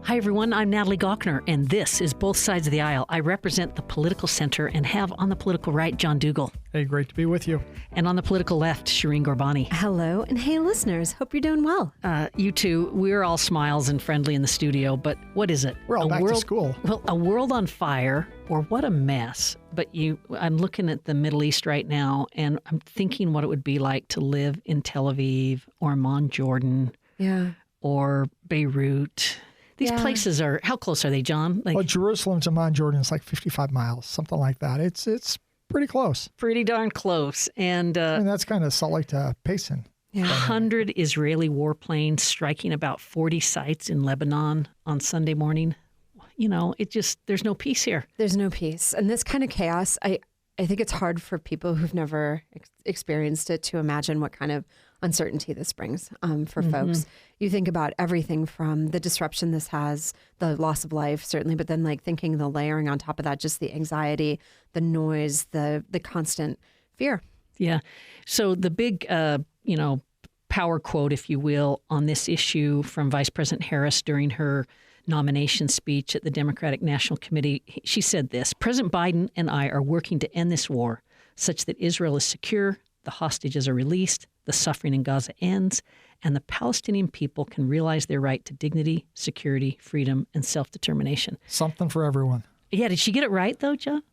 Hi, everyone. I'm Natalie Gawkner, and this is Both Sides of the Aisle. I represent the political center and have on the political right, John Dougal. Hey, great to be with you. And on the political left, Shireen Gorbani. Hello, and hey, listeners. Hope you're doing well. You two, we're all smiles and friendly in the studio, but what is it? We're all back to school. Well, a world on fire, or what a mess. But I'm looking at the Middle East right now, and I'm thinking what it would be like to live in Tel Aviv or Amman, Jordan, or Beirut. These places are, how close are they, John? Well, Jerusalem to Amman, Jordan is like 55 miles, something like that. It's pretty close. Pretty darn close. And that's kind of Salt Lake to Payson. 100 Israeli warplanes striking about 40 sites in Lebanon on Sunday morning. You know, there's no peace here. There's no peace. And this kind of chaos, I think it's hard for people who've never experienced it to imagine what kind of uncertainty this brings for folks. You think about everything from the disruption this has, the loss of life, certainly, but then like thinking the layering on top of that, just the anxiety, the noise, the constant fear. Yeah. So the big, power quote, if you will, on this issue from Vice President Harris during her nomination speech at the Democratic National Committee, she said this: President Biden and I are working to end this war such that Israel is secure, the hostages are released, the suffering in Gaza ends, and the Palestinian people can realize their right to dignity, security, freedom, and self-determination. Something for everyone. Yeah. Did she get it right, though, John?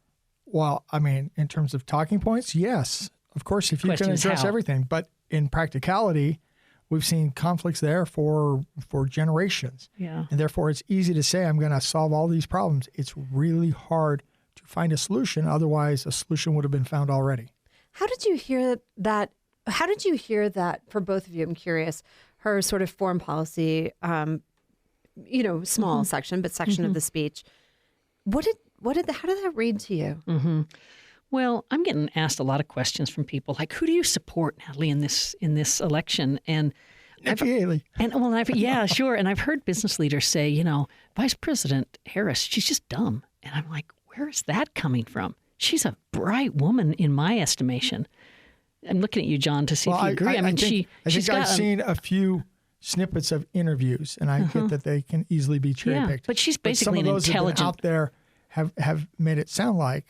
Well, I mean, in terms of talking points, yes. Of course, if you can address everything. But in practicality, we've seen conflicts there for generations. Yeah. And therefore, it's easy to say, I'm going to solve all these problems. It's really hard to find a solution. Otherwise, a solution would have been found already. How did you hear that? How did you hear that, for both of you? I'm curious, her sort of foreign policy, small section, but section of the speech. How did that read to you? Well, I'm getting asked a lot of questions from people like, who do you support, Natalie, in this election? And Nikki Haley. Yeah, sure. And I've heard business leaders say, Vice President Harris, she's just dumb. And I'm like, where is that coming from? She's a bright woman in my estimation. I'm looking at you, John, to see if you agree. I think I've seen a few snippets of interviews, and I get that they can easily be cherry-picked. But she's basically an intelligent. Some of those out there have made it sound like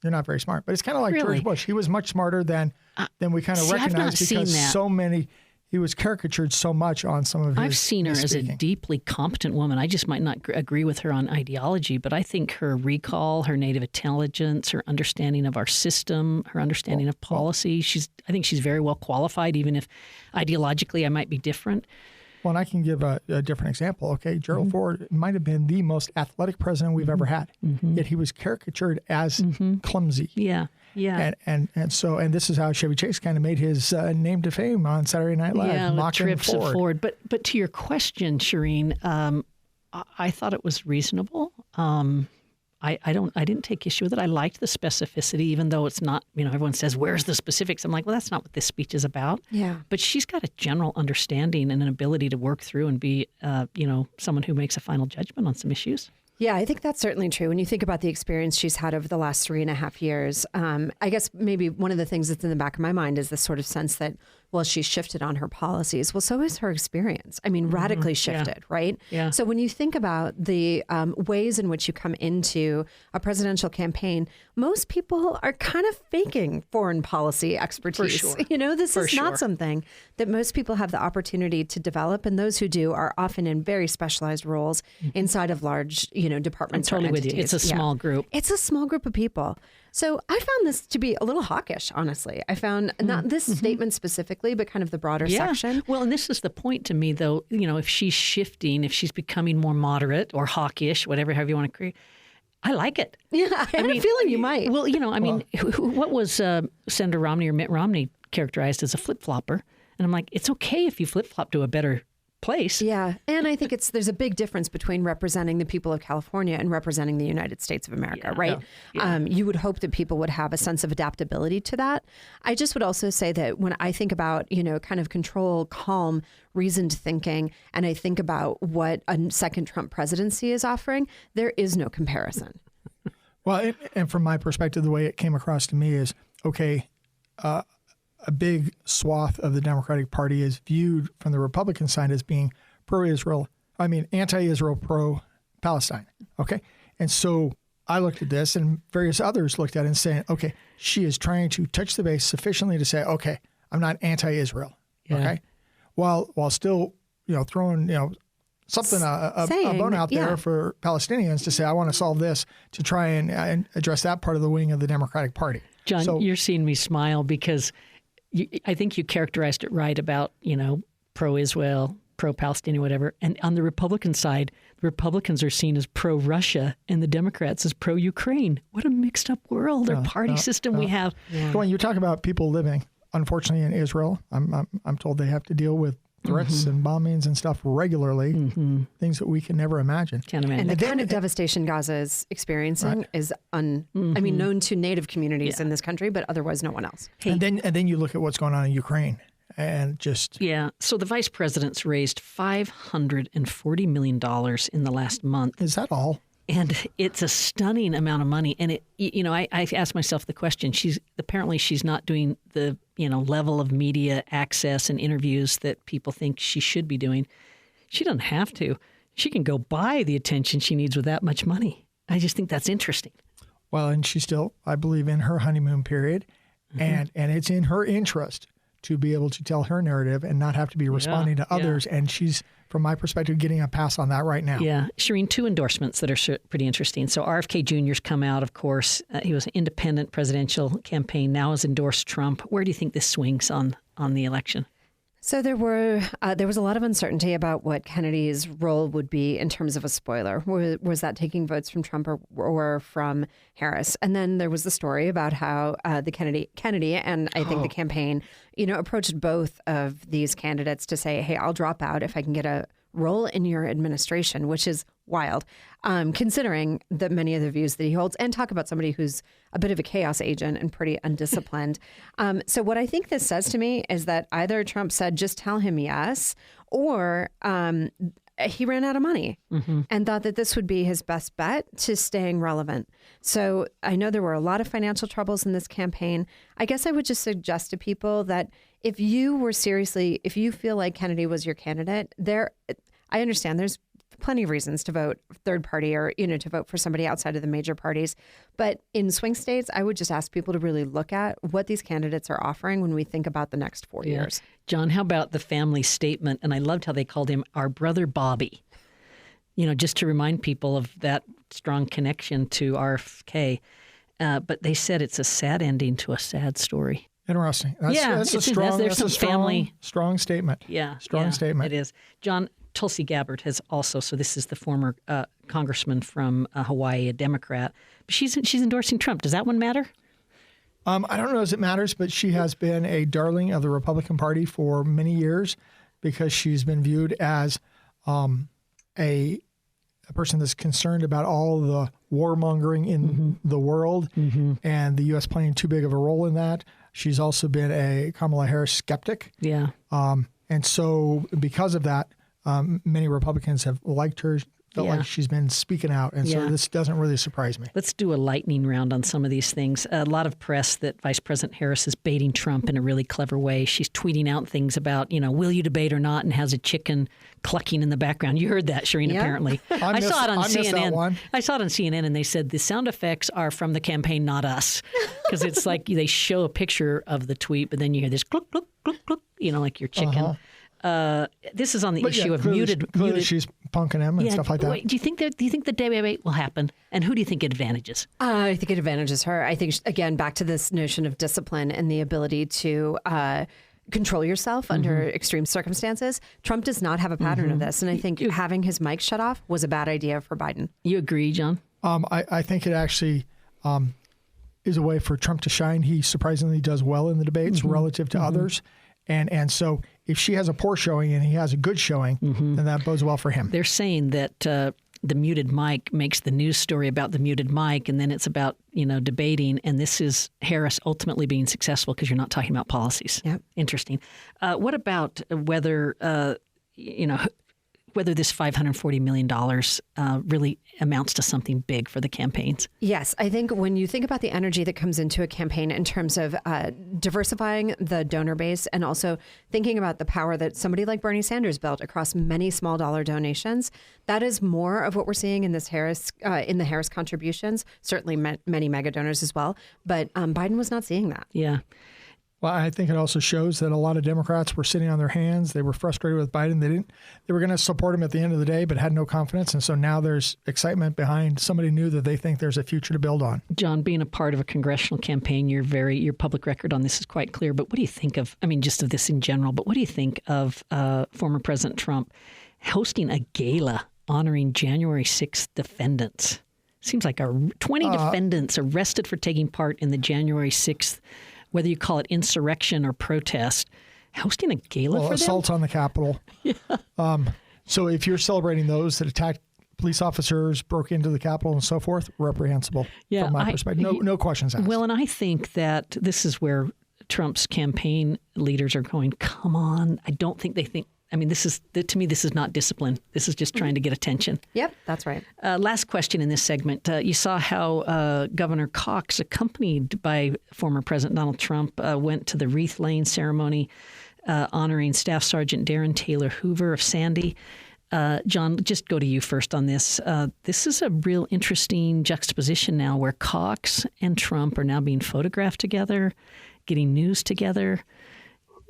you're not very smart. But it's kind of like George Bush. He was much smarter than we kind of recognize because he was caricatured so much on some of his I've seen her as a deeply competent woman. I just might not agree with her on ideology, but I think her recall, her native intelligence, her understanding of our system, her understanding of policy, I think she's very well qualified, even if ideologically I might be different. Well, and I can give a different example. Okay, Gerald Ford might have been the most athletic president we've ever had, yet he was caricatured as clumsy. Yeah. And this is how Chevy Chase kind of made his name to fame on Saturday Night Live, mocking trips of Ford. But to your question, Shireen, I thought it was reasonable. I didn't take issue with it. I liked the specificity, even though it's not, everyone says, where's the specifics? I'm like, well, that's not what this speech is about. Yeah. But she's got a general understanding and an ability to work through and be, someone who makes a final judgment on some issues. Yeah, I think that's certainly true. When you think about the experience she's had over the last 3.5 years, I guess maybe one of the things that's in the back of my mind is this sort of sense that, well, she's shifted on her policies. Well, so is her experience. I mean, radically shifted, right? Yeah. So when you think about the ways in which you come into a presidential campaign, most people are kind of faking foreign policy expertise. For sure. This is not something that most people have the opportunity to develop. And those who do are often in very specialized roles inside of large, departments. I'm totally or entities. with you. It's a small group. It's a small group of people. So I found this to be a little hawkish, honestly. I found not this statement specifically, but kind of the broader section. Well, and this is the point to me, though, if she's shifting, if she's becoming more moderate or hawkish, however you want to create, I like it. Yeah, I had a feeling you might. Well, what was Senator Romney or Mitt Romney characterized as a flip-flopper? And I'm like, it's okay if you flip-flop to a better place. Yeah. And I think there's a big difference between representing the people of California and representing the United States of America, right? Yeah. You would hope that people would have a sense of adaptability to that. I just would also say that when I think about, kind of control, calm, reasoned thinking, and I think about what a second Trump presidency is offering, there is no comparison. Well, and from my perspective, the way it came across to me is, okay, a big swath of the Democratic Party is viewed from the Republican side as being pro-Israel, anti-Israel, pro-Palestine. Okay. And so I looked at this, and various others looked at it and saying, okay, she is trying to touch the base sufficiently to say, okay, I'm not anti-Israel. Yeah. Okay. While still, throwing, something, a bone out there for Palestinians to say, I want to solve this, to try and address that part of the wing of the Democratic Party. John, you're seeing me smile because I think you characterized it right about, pro-Israel, pro-Palestinian, whatever. And on the Republican side, the Republicans are seen as pro-Russia and the Democrats as pro-Ukraine. What a mixed up world or party system we have. Yeah. When you talk about people living, unfortunately, in Israel, I'm told they have to deal with threats and bombings and stuff regularly, things that we can never imagine. Can't imagine. And the kind of devastation Gaza is experiencing is known to native communities in this country, but otherwise no one else. Hey. And then you look at what's going on in Ukraine and just... Yeah. So the vice president's raised $540 million in the last month. Is that all? And it's a stunning amount of money. And I asked myself the question, she's not doing the, level of media access and interviews that people think she should be doing. She doesn't have to. She can go buy the attention she needs with that much money. I just think that's interesting. Well, and she's still, I believe, in her honeymoon period. And it's in her interest to be able to tell her narrative and not have to be responding to others. And she's, from my perspective, getting a pass on that right now. Yeah. Shireen, 2 endorsements that are pretty interesting. So RFK Jr.'s come out, of course. He was an independent presidential campaign, now has endorsed Trump. Where do you think this swings on the election? So there was a lot of uncertainty about what Kennedy's role would be in terms of a spoiler. Was that taking votes from Trump or from Harris? And then there was the story about how the Kennedy and I think the campaign, approached both of these candidates to say, hey, I'll drop out if I can get a role in your administration, which is wild, considering that many of the views that he holds, and talk about somebody who's a bit of a chaos agent and pretty undisciplined. So what I think this says to me is that either Trump said, just tell him yes, or he ran out of money and thought that this would be his best bet to staying relevant. So I know there were a lot of financial troubles in this campaign. I guess I would just suggest to people that if you feel like Kennedy was your candidate, I understand there's plenty of reasons to vote third party or, to vote for somebody outside of the major parties. But in swing states, I would just ask people to really look at what these candidates are offering when we think about the next 4 years. John, how about the family statement? And I loved how they called him our brother Bobby, just to remind people of that strong connection to RFK. But they said it's a sad ending to a sad story. Interesting. That's a strong statement. Yeah. Strong statement. It is. John, Tulsi Gabbard has also, so this is the former congressman from Hawaii, a Democrat. But she's endorsing Trump. Does that one matter? I don't know if it matters, but she has been a darling of the Republican Party for many years because she's been viewed as a person that's concerned about all the warmongering in the world and the U.S. playing too big of a role in that. She's also been a Kamala Harris skeptic. Yeah. And so because of that, many Republicans have liked her, felt like she's been speaking out. And so this doesn't really surprise me. Let's do a lightning round on some of these things. A lot of press that Vice President Harris is baiting Trump in a really clever way. She's tweeting out things about, will you debate or not, and has a chicken clucking in the background. You heard that, Shireen, apparently. I saw it on CNN. I saw it on CNN, and they said the sound effects are from the campaign, not us. Because it's like they show a picture of the tweet, but then you hear this cluck, cluck, cluck, cluck, like your chicken. This is on the issue of muted. She's punking him and stuff like that. Wait, do you think the debate will happen? And who do you think it advantages? I think it advantages her. I think, again, back to this notion of discipline and the ability to control yourself under extreme circumstances. Trump does not have a pattern of this. And I think having his mic shut off was a bad idea for Biden. You agree, John? I think it actually is a way for Trump to shine. He surprisingly does well in the debates relative to others. And so if she has a poor showing and he has a good showing, then that bodes well for him. They're saying that the muted mic makes the news story about the muted mic, and then it's about, debating. And this is Harris ultimately being successful because you're not talking about policies. Yep. Interesting. What about whether, whether this $540 million really amounts to something big for the campaigns. Yes. I think when you think about the energy that comes into a campaign in terms of diversifying the donor base and also thinking about the power that somebody like Bernie Sanders built across many small dollar donations, that is more of what we're seeing in this in the Harris contributions, certainly many mega donors as well. But Biden was not seeing that. Yeah. Well, I think it also shows that a lot of Democrats were sitting on their hands. They were frustrated with Biden. They were going to support him at the end of the day, but had no confidence. And so now there's excitement behind somebody new that they think there's a future to build on. John, being a part of a congressional campaign, your public record on this is quite clear. But what do you think of, just of this in general, but what do you think of former President Trump hosting a gala honoring January 6th defendants? Seems like 20 defendants arrested for taking part in the January 6th, whether you call it insurrection or protest, hosting a gala for them? Assaults on the Capitol. Yeah. So if you're celebrating those that attacked police officers, broke into the Capitol and so forth, reprehensible from my perspective. No questions asked. Well, and I think that this is where Trump's campaign leaders are going, come on. I don't think they think, to me, this is not discipline. This is just trying to get attention. Yep, that's right. Last question in this segment. You saw how Governor Cox, accompanied by former President Donald Trump, went to the wreath-laying ceremony honoring Staff Sergeant Darren Taylor Hoover of Sandy. John, just go to you first on this. This is a real interesting juxtaposition now where Cox and Trump are now being photographed together, getting news together.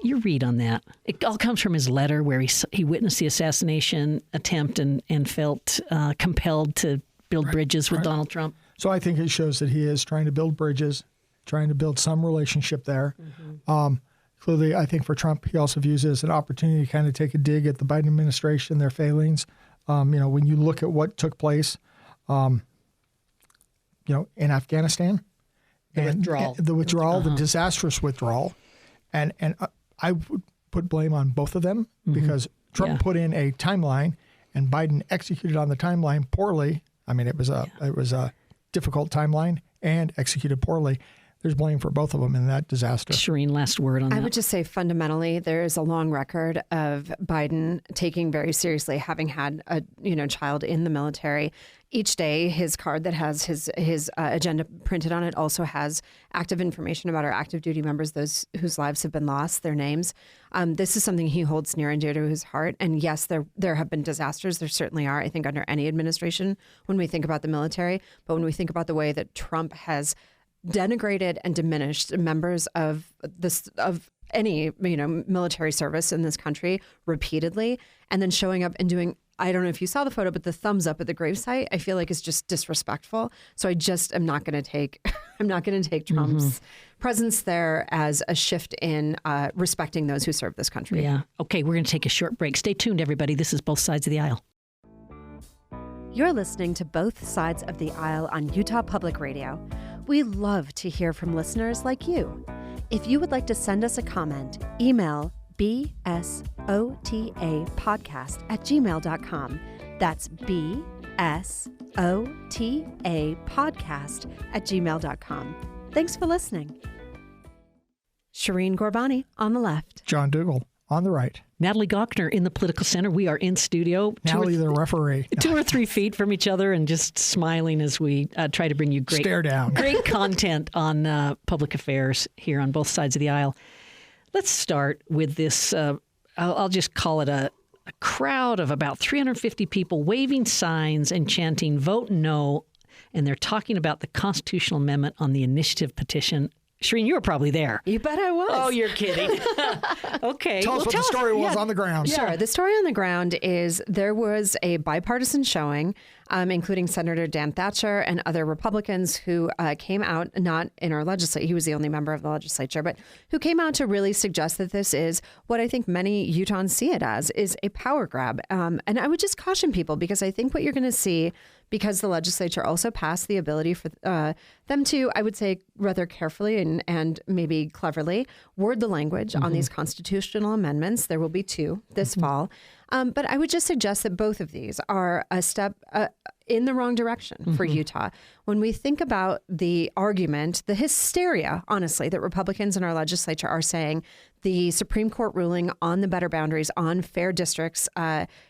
Your read on that? It all comes from his letter where he witnessed the assassination attempt and felt compelled to build bridges with Donald Trump. So I think it shows that he is trying to build bridges, trying to build some relationship there. Mm-hmm. Clearly, I think for Trump, he also views it as an opportunity to kind of take a dig at the Biden administration, their failings. When you look at what took place, in Afghanistan, the withdrawal, the disastrous withdrawal, and I would put blame on both of them because Trump put in a timeline and Biden executed on the timeline poorly. It was a difficult timeline and executed poorly. There's blame for both of them in that disaster. Shireen, last word on that. I would just say fundamentally, there is a long record of Biden taking very seriously having had a child in the military. Each day, his card that has his agenda printed on it also has active information about our active duty members, those whose lives have been lost, their names. This is something he holds near and dear to his heart. And yes, there have been disasters. There certainly are, I think, under any administration when we think about the military. But when we think about the way that Trump has denigrated and diminished members of any military service in this country repeatedly, and then showing up and doing, I don't know if you saw the photo, but the thumbs up at the gravesite, I feel like is just disrespectful. So I just am not going to take Trump's presence there as a shift in respecting those who serve this country. Yeah. Okay, we're going to take a short break. Stay tuned, everybody. This is Both Sides of the Aisle. You're listening to Both Sides of the Aisle on Utah Public Radio. We love to hear from listeners like you. If you would like to send us a comment, email bsotapodcast@gmail.com. That's bsotapodcast@gmail.com. Thanks for listening. Shireen Gorbani on the left. John Dougal on the right. Natalie Gochner in the Political Center. We are in studio. Natalie, the referee. 2 or 3 feet from each other and just smiling as we try to bring you great content on public affairs here on both sides of the aisle. Let's start with this. I'll just call it a crowd of about 350 people waving signs and chanting, "Vote no." And they're talking about the constitutional amendment on the initiative petition. Shireen, you were probably there. You bet I was. Oh, you're kidding. Okay. Tell us what the story was on the ground. Sure. The story on the ground is there was a bipartisan showing, including Senator Dan Thatcher and other Republicans who came out, not in our legislature, he was the only member of the legislature, but who came out to really suggest that this is what I think many Utahns see it as, is a power grab. And I would just caution people, because I think what you're going to see, because the legislature also passed the ability for them to, I would say, rather carefully and maybe cleverly word the language on these constitutional amendments. There will be 2 this fall. But I would just suggest that both of these are a step in the wrong direction for Utah. When we think about the argument, the hysteria, honestly, that Republicans in our legislature are saying the Supreme Court ruling on the better boundaries on fair districts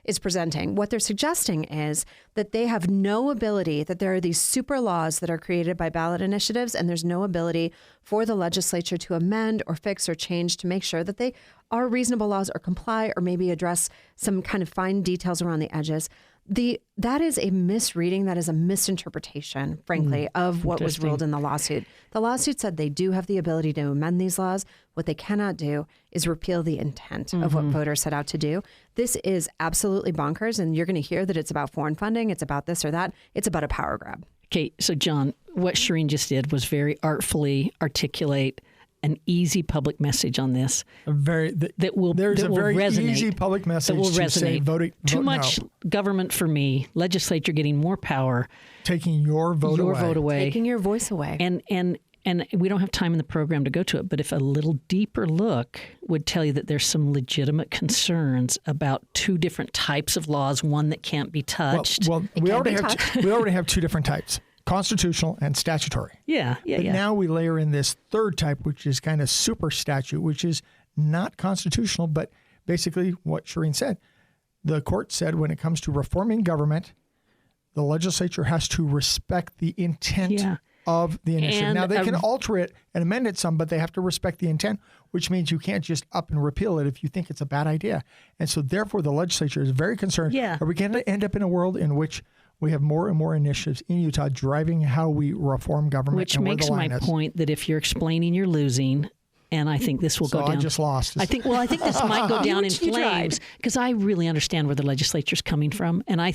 is presenting. What they're suggesting is that they have no ability, that there are these super laws that are created by ballot initiatives, and there's no ability for the legislature to amend or fix or change to make sure that they are reasonable laws or comply or maybe address some kind of fine details around the edges. That is a misreading, that is a misinterpretation, frankly, of what was ruled in the lawsuit. The lawsuit said they do have the ability to amend these laws. What they cannot do is repeal the intent of what voters set out to do. This is absolutely bonkers, and you're going to hear that it's about foreign funding, it's about this or that. It's about a power grab. Okay, so John, what Shireen just did was very artfully articulate an easy public message on this. There's a very easy public message that will resonate. To say vote Too much government for me. Legislature getting more power. Taking your vote away. Taking your voice away. And we don't have time in the program to go to it, but if a little deeper look would tell you that there's some legitimate concerns about two different types of laws, one that can't be touched. Well, we already have two different types. Constitutional and statutory. But now we layer in this third type, which is kind of super statute, which is not constitutional, but basically what Shireen said. The court said when it comes to reforming government, the legislature has to respect the intent of the initiative. And now, they can alter it and amend it some, but they have to respect the intent, which means you can't just up and repeal it if you think it's a bad idea. And so therefore, the legislature is very concerned. Are we going to end up in a world in which we have more and more initiatives in Utah driving how we reform government? Which makes my point that if you're explaining, you're losing. And I think this will go down. I just lost. I think this might go down in flames because I really understand where the legislature's coming from. And I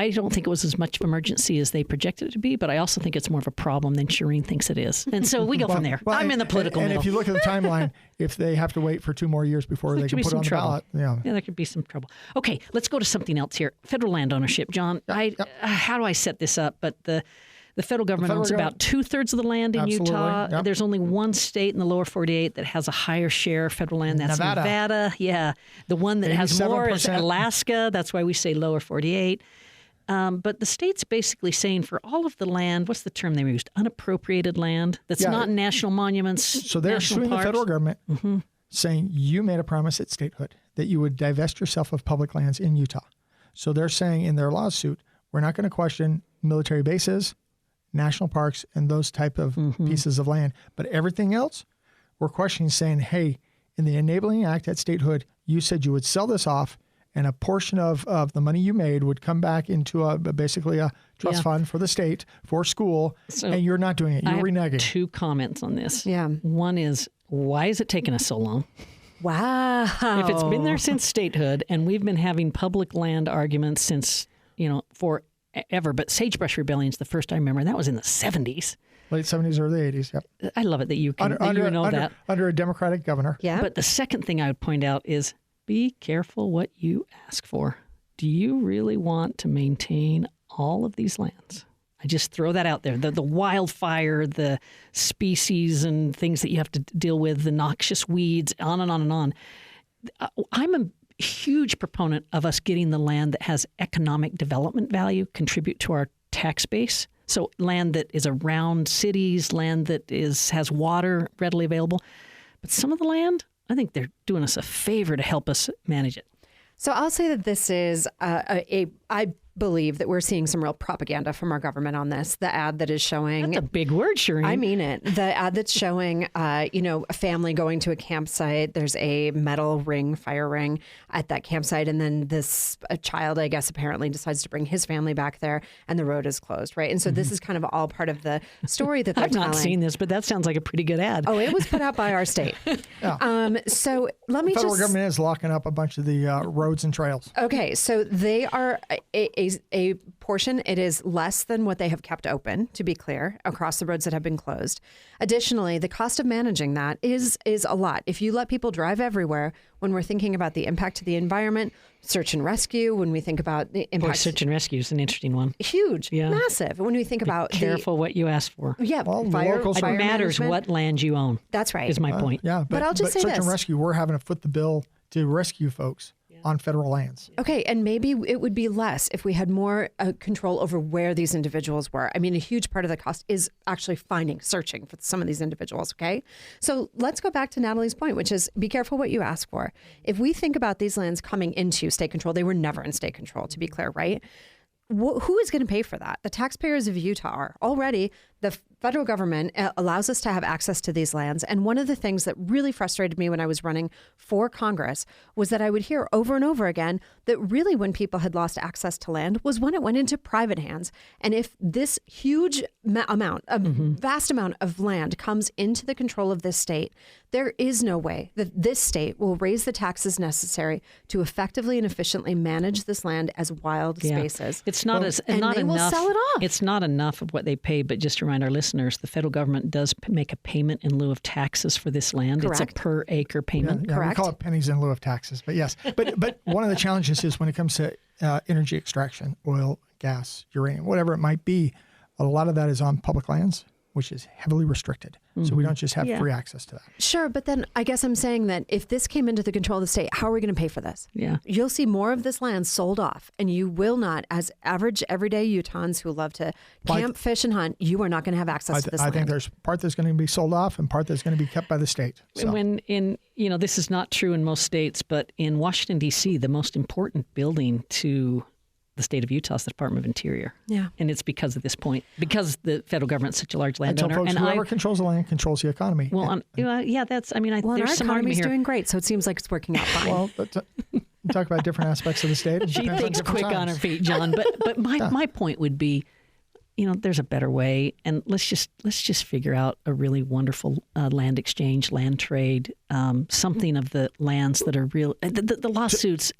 don't think it was as much of an emergency as they projected it to be, but I also think it's more of a problem than Shireen thinks it is. And so we go from there. I'm in the political middle. And if you look at the timeline, if they have to wait for 2 more years before they can put it on the ballot. Yeah, there could be some trouble. Okay, let's go to something else here. Federal land ownership. John, how do I set this up? But the federal government owns about 2/3 of the land in Utah. Yep. There's only one state in the lower 48 that has a higher share of federal land. That's Nevada. Yeah. The one that has more is Alaska. That's why we say lower 48. But the state's basically saying for all of the land, what's the term they used? Unappropriated land that's not national monuments. So they're suing the federal government, saying you made a promise at statehood that you would divest yourself of public lands in Utah. So they're saying in their lawsuit, we're not going to question military bases, national parks, and those type of pieces of land. But everything else, we're questioning, saying, hey, in the Enabling Act at statehood, you said you would sell this off, and a portion of the money you made would come back into basically a trust fund for the state, for school, and you're not doing it. You're reneging. I have 2 comments on this. Yeah. One is, why is it taking us so long? Wow. If it's been there since statehood, and we've been having public land arguments since, forever, but Sagebrush Rebellion's the first I remember, and that was in the 70s. Late 70s, early 80s, yep. I love it that you know that. Under a Democratic governor. Yeah. But the second thing I would point out is, be careful what you ask for. Do you really want to maintain all of these lands? I just throw that out there. The wildfire, the species and things that you have to deal with, the noxious weeds, on and on and on. I'm a huge proponent of us getting the land that has economic development value contribute to our tax base. So land that is around cities, land that has water readily available. But some of the land, I think they're doing us a favor to help us manage it. So I'll say that this is I believe that we're seeing some real propaganda from our government on this. The ad that is showing... That's a big word, Shireen. I mean it. The ad that's showing, a family going to a campsite. There's a metal ring, fire ring at that campsite. And then a child, I guess, apparently decides to bring his family back there and the road is closed, right? And so this is kind of all part of the story that they're telling. I've not seen this, but that sounds like a pretty good ad. Oh, it was put out by our state. So let me the federal government is locking up a bunch of the roads and trails. Okay, so they are a portion. It is less than what they have kept open, to be clear, across the roads that have been closed. Additionally, the cost of managing that is a lot. If you let people drive everywhere, when we're thinking about the impact to the environment, search and rescue, when we think about the impact... Boy, search and rescue is an interesting one. Huge, massive. When we think about... Careful what you ask for. Yeah, fire matters what land you own. That's right. Is my point. But I'll just say this. Search and rescue, we're having to foot the bill to rescue folks. on federal lands. Okay, and maybe it would be less if we had more control over where these individuals were. I mean, a huge part of the cost is actually searching for some of these individuals, okay? So let's go back to Natalie's point, which is be careful what you ask for. If we think about these lands coming into state control, they were never in state control, to be clear, right? Who is going to pay for that? The taxpayers of Utah are. Already, the federal government allows us to have access to these lands. And one of the things that really frustrated me when I was running for Congress was that I would hear over and over again that really when people had lost access to land was when it went into private hands. And if this huge amount, vast amount of land comes into the control of this state, there is no way that this state will raise the taxes necessary to effectively and efficiently manage this land as wild spaces. It's not they will sell it off. It's not enough of what they pay, but just to remind our listeners, the federal government does make a payment in lieu of taxes for this land. Correct. It's a per acre payment. Yeah, Correct. We call it pennies in lieu of taxes, but yes. But one of the challenges is when it comes to energy extraction, oil, gas, uranium, whatever it might be, a lot of that is on public lands, which is heavily restricted. So we don't just have free access to that. Sure, but then I guess I'm saying that if this came into the control of the state, how are we going to pay for this? Yeah. You'll see more of this land sold off, and you will not, as average everyday Utahns who love to camp, fish, and hunt, you are not going to have access to this land. I think there's part that's going to be sold off and part that's going to be kept by the state. So. This is not true in most states, but in Washington, D.C., the most important building to the state of Utah is the Department of Interior. Yeah. And it's because of this point, because the federal government's such a large landowner. Folks, whoever controls the land controls the economy. Well, there's some our economy's here. Doing great, so it seems like it's working out fine. Well, talk about different aspects of the state. She thinks quick on her feet, John. But my point would be, there's a better way, and let's just figure out a really wonderful land exchange, land trade, something of the lands that are real. The lawsuits.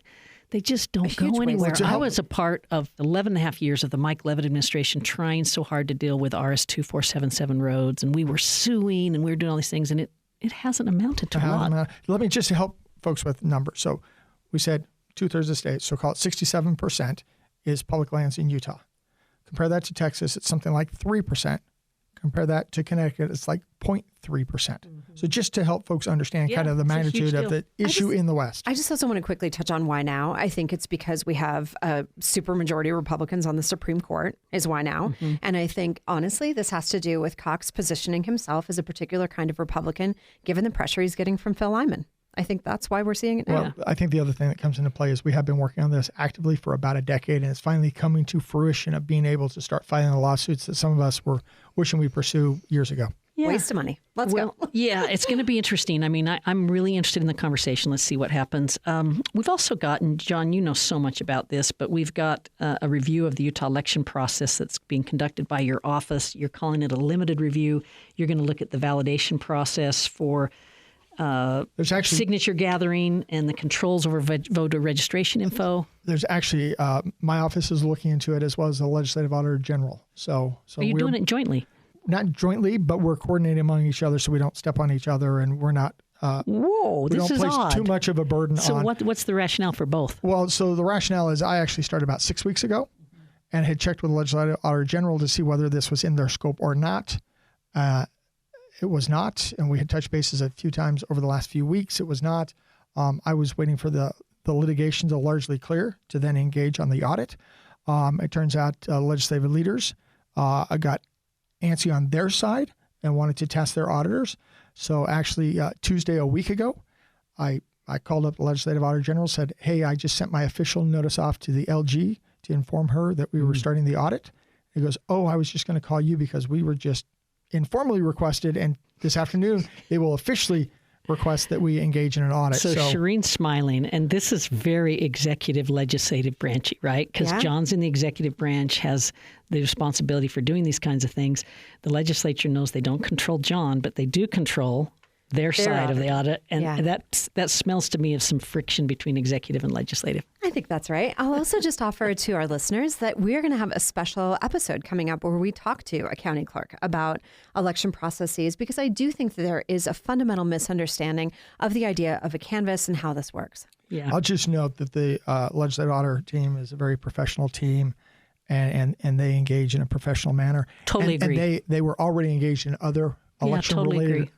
They just don't go anywhere. I was a part of 11 and a half years of the Mike Leavitt administration trying so hard to deal with RS 2477 roads, and we were suing and we were doing all these things, and it hasn't amounted to a lot. Let me just help folks with numbers. So we said 2/3 of the state, so call it 67% is public lands in Utah. Compare that to Texas, it's something like 3%. Compare that to Connecticut, it's like 0.3%. So just to help folks understand kind of the magnitude of the issue in the West. I just also want to quickly touch on why now. I think it's because we have a super majority of Republicans on the Supreme Court is why now. And I think, honestly, this has to do with Cox positioning himself as a particular kind of Republican, given the pressure he's getting from Phil Lyman. I think that's why we're seeing it now. Well, I think the other thing that comes into play is we have been working on this actively for about a decade, and it's finally coming to fruition of being able to start filing the lawsuits that some of us were wishing we pursue years ago. Yeah. Waste of money. Let's go. Yeah, it's going to be interesting. I mean, I'm really interested in the conversation. Let's see what happens. We've also gotten, John, you know so much about this, but we've got a review of the Utah election process that's being conducted by your office. You're calling it a limited review. You're going to look at the validation process for there's actually signature gathering and the controls over voter registration info. There's actually my office is looking into it as well as the Legislative Auditor General. So are you doing it jointly? Not jointly, but we're coordinating among each other so we don't step on each other and we're not. Whoa, this is odd. We don't place too much of a burden on. So what's the rationale for both? Well, so the rationale is I actually started about 6 weeks ago and had checked with the Legislative Auditor General to see whether this was in their scope or not. It was not, and we had touched bases a few times over the last few weeks. It was not. I was waiting for the litigation to largely clear to then engage on the audit. It turns out legislative leaders got antsy on their side and wanted to test their auditors. So actually Tuesday a week ago, I called up the Legislative Auditor General, said, hey, I just sent my official notice off to the LG to inform her that we were starting the audit. He goes, oh, I was just going to call you because we were just informally requested, and this afternoon they will officially request that we engage in an audit. So Shireen's smiling, and this is very executive legislative branchy, right? Because John's in the executive branch, has the responsibility for doing these kinds of things. The legislature knows they don't control John, but they do control their side of the audit. And that smells to me of some friction between executive and legislative. I think that's right. I'll also just offer to our listeners that we're going to have a special episode coming up where we talk to a county clerk about election processes, because I do think that there is a fundamental misunderstanding of the idea of a canvas and how this works. Yeah. I'll just note that the legislative auditor team is a very professional team, and they engage in a professional manner. Totally agree. And they were already engaged in other election-related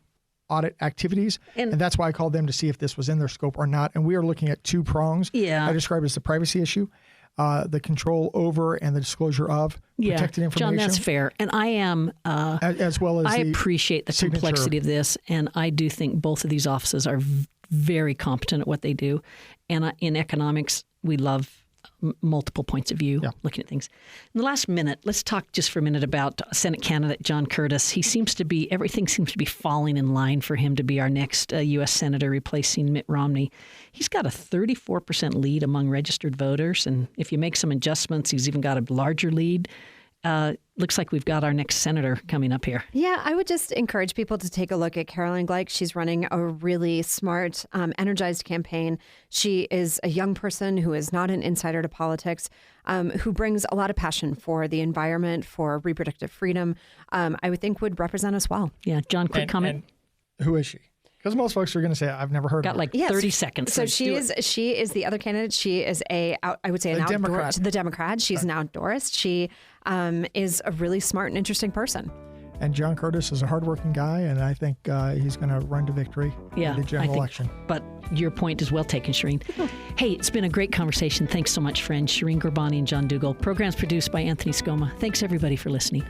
audit activities. And that's why I called them to see if this was in their scope or not. And we are looking at 2 prongs. Yeah. I described as the privacy issue, the control over and the disclosure of protected information. John, that's fair. And I am, as well as I appreciate the complexity of this. And I do think both of these offices are very competent at what they do. And in economics, we love multiple points of view, looking at things. In the last minute, let's talk just for a minute about Senate candidate John Curtis. Everything seems to be falling in line for him to be our next U.S. Senator replacing Mitt Romney. He's got a 34% lead among registered voters. And if you make some adjustments, he's even got a larger lead. Looks like we've got our next senator coming up here. Yeah, I would just encourage people to take a look at Caroline Gleick. She's running a really smart, energized campaign. She is a young person who is not an insider to politics, who brings a lot of passion for the environment, for reproductive freedom. I would think would represent us well. Yeah, John, quick comment. And who is she? Because most folks are going to say, I've never heard of her. Got like 30 seconds. So she is the other candidate. She is I would say an Democrat. The Democrat. She's an outdoorist. She is a really smart and interesting person. And John Curtis is a hardworking guy, and I think he's going to run to victory in the general election. But your point is well taken, Shireen. Hey, it's been a great conversation. Thanks so much, friends. Shireen Gurbani and John Dougal. Programs produced by Anthony Scoma. Thanks, everybody, for listening.